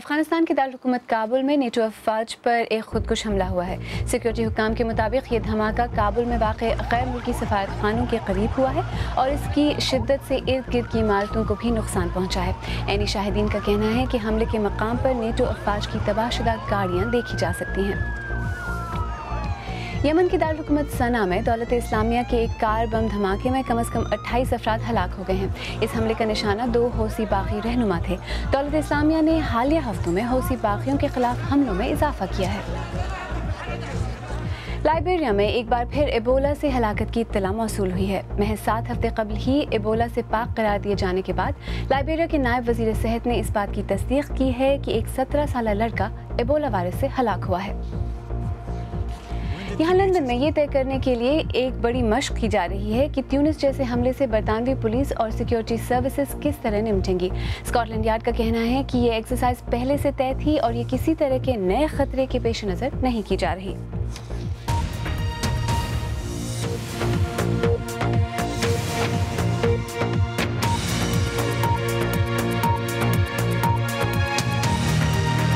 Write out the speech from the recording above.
अफगानिस्तान के दारुल काबुल में नेटो अफवाज पर एक खुदकुश हमला हुआ है। सिक्योरिटी हुक्काम के मुताबिक ये धमाका काबुल में वाक़ गैर मुल्की सफारत खानों के करीब हुआ है और इसकी शिद्दत से इर्द गिर्द की इमारतों को भी नुकसान पहुँचा है। ऐनी शाहिदीन का कहना है कि हमले के मकाम पर नेटो अफवाज की तबाहशुदा गाड़ियाँ देखी जा सकती हैं। यमन की दारुल सना में दौलत इस्लामिया के एक कार बम धमाके में कम से कम 28 अफराद हलाक हो गए हैं। इस हमले का निशाना 2 हौसी बागी रहनुमा थे। दौलत इस्लामिया ने हालिया हफ्तों में हौसी बागियों के खिलाफ हमलों में इजाफा किया है। लाइबेरिया में एक बार फिर एबोला से हलाकत की इत्तला मौसूल हुई है। महज 7 हफ्ते कबल ही एबोला से पाक करार दिए जाने के बाद लाइबेरिया के नायब वजीर सेहत ने इस बात की तस्दीक की है कि एक 17 साला लड़का एबोला वायरस से हलाक हुआ है। यहाँ लंदन में ये तय करने के लिए एक बड़ी मशक की जा रही है कि ट्यूनिस जैसे हमले से बरतानवी पुलिस और सिक्योरिटी सर्विसेज किस तरह निपटेंगी। स्कॉटलैंड यार्ड का कहना है कि ये एक्सरसाइज पहले से तय थी और ये किसी तरह के नए खतरे के पेश नज़र नहीं की जा रही।